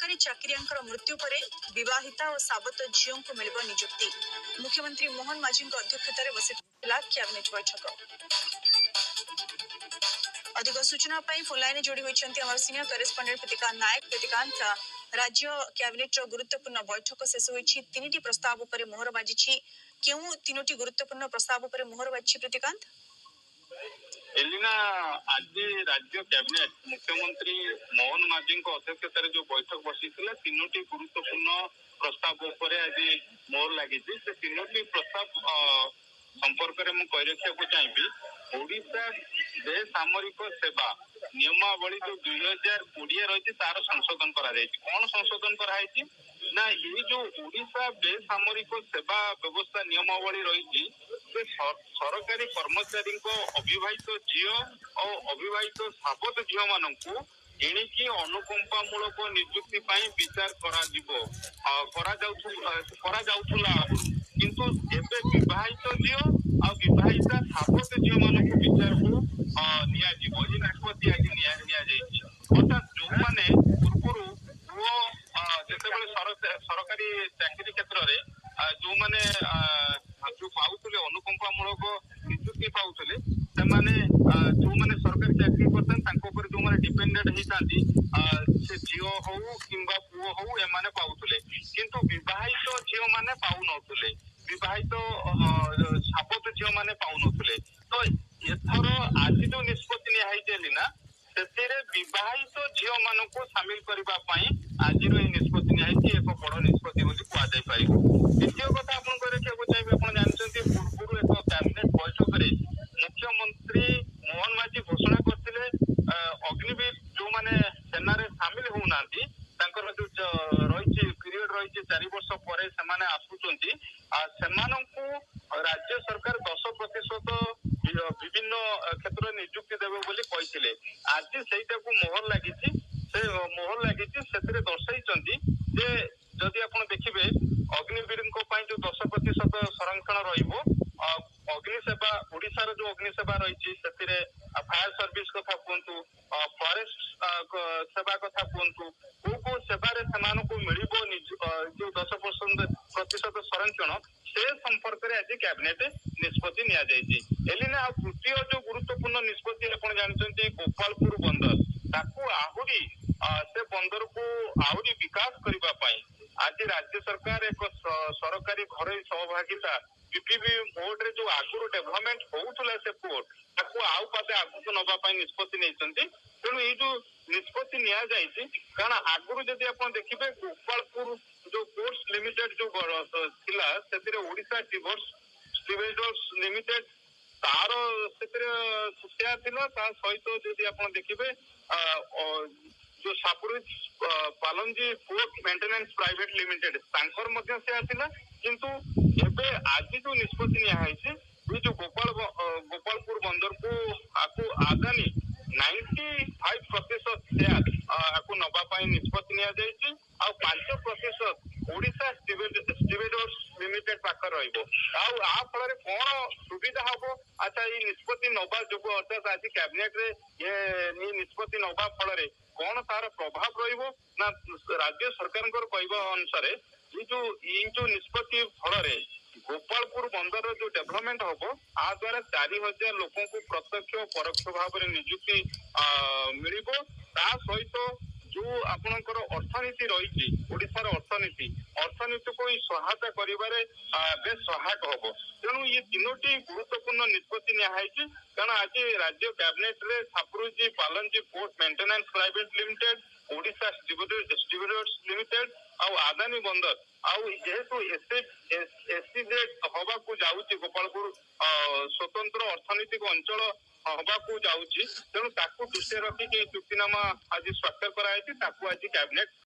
सरकारी चाकरियांकर मृत्यु पर विवाहिता और साबत झीओं को मिल नियुक्ति। मुख्यमंत्री मोहन माझी अध्यक्षतार बसिला कैबिनेट बैठक। अधिक सूचना फोनलाइन जोड़ी होती हमारे सीनियर करेस्पॉन्डेंट प्रतिकांत नायक। प्रतिकांत, राज्य कैबिनेट गुरुत्वपूर्ण बैठक शेष होती, तीन प्रस्ताव पर मोहर बाजी। क्यों तीनो गुरुत्वपूर्ण प्रस्ताव पर मोहर बाजी प्रतिकांत? एलिना आज राज्य कैबिनेट मुख्यमंत्री मोहन माझी अध्यक्षतार जो बैठक बसी तीनो गुरुत्वपूर्ण प्रस्ताव पर आज मोहर लगी। से तीनो प्रस्ताव संपर्क में मुझे रखा चाहिए। ओडिशा बेसामरिक सेवा नियमावली जो 2020 रही तार संशोधन कौन संशोधन कराई ना ये जो ओडिशा बेसामरिक सेवा व्यवस्था नियमावली रही सरकारी कर्मचारी अविवाहित झील और अविवाहित साबत झील मानू एणिकी अनुकंपामूलक नियुक्ति विचार किंतु एबे विवाहित झील और विवाहिता साबत झील मानक विचार को निष्पत्ति आज अर्थात जो मैंने पूर्व पुओ सरकारी चाकरी क्षेत्र में जो मैंने जो पाउले अनुकंपामूलक नियुक्ति पाउले जो मैंने सरकारी चाकरी करते जो मैंने डिपेंडेंट होता से झील हो कि पुओ हो एमाने पाउले किंतु विवाहित झील माने पाउ नथुले विवाहित साबत झील माने पाउ नथुले। तो एथर आज जो निष्पत्ति नियाई ना से विवाहित झील मानक सामिल करने आज निष्पत्ति नियाई एक बड़ निष्पत्ति कहुपर। द्वितीय कथा आपको रखा चाहिए आप जानते पूर्व एक कैबिनेट बैठक में मुख्यमंत्री मोहन माझी घोषणा करते अग्निवीर जो मैंने सेना सामिल होना जो रही पीरियड रही 4 वर्ष पर राज्य सरकार 10% विभिन्न क्षेत्र में नियुक्ति देवे बोली कहते। आज से मोहर लगी से दर्शाई जदि आप देखिए अग्निवीर जो 10% संरक्षण अग्निसेवा ओडिशार जो अग्निसेवा रही फायर सर्विस कथा कहतु फॉरेस्ट सेवा कथा कहतु को सेवार से मिल जो 10% संरक्षण से संपर्क में आज कैबिनेट निष्पत्ति निना। तृतीय जो गुरुत्वपूर्ण निष्पत्ति आप जानते गोपालपुर बंदर ताकू आहरी से बंदर को आहरी विकास करने आज राज्य सरकार एक सरकारी घर सहभागिता पीपीपी मोड रे जो आगुरी डेवलपमेंट होउथला से पोर्ट ताकू आउ पाते आगु नबा निष्पत्ति नहीं। तेणु ये जो निष्पत्ति निया जाइए कारण आगुरी जदि आप देखिए गोपालपुर जो पोर्ट्स लिमिटेड जो थिला से ओडिशा डिवेलपर्स लिमिटेड तार से थिला सहित जदि आप देखिए जो Shapoorji Pallonji port maintenance private limited से किंतु एबे आज जो निष्पत्ति निया जो गोपालपुर बंदर को आगामी 95% शेयर आपको नबा निष्पत्ति नि 5% ओडिशा स्टीवेडर्स लिमिटेड पाख रहा कौन सुविधा हम। अच्छा ये निष्पत्ति नबा जो अर्थात आज कैबिनेट रे ये निष्पत्ति नबा फल कौन तार प्रभाव रहा राज्य सरकार कहवा अनुसार ये जो निष्पत्ति फल गोपालपुर बंदर जो डेवलपमेंट हम आ द्वारा 4000 लोक को प्रत्यक्ष परोक्ष भाव में नियुक्ति मिल सहित जो आपणकर अर्थनीति रही ओडिशार अर्थनीति को सहायता करिबारे बेस सहायक हम। तेणु ये तीनोटी गुरुत्वपूर्ण निष्पत्ति नियाई कारण आज राज्य कैबिनेट रे Shapoorji Pallonji port maintenance private limited Odisha distributors limited आउ आदानी बंदर आउ जेहेतु एससीजेड हवा को जाऊँगी गोपालपुर स्वतंत्र अर्थनीतिक अंचल हवा को जाऊँगी तेणु ताकू दृष्टि रखिक चुक्तिनामा आज स्वाक्षर कराई आज कैबिनेट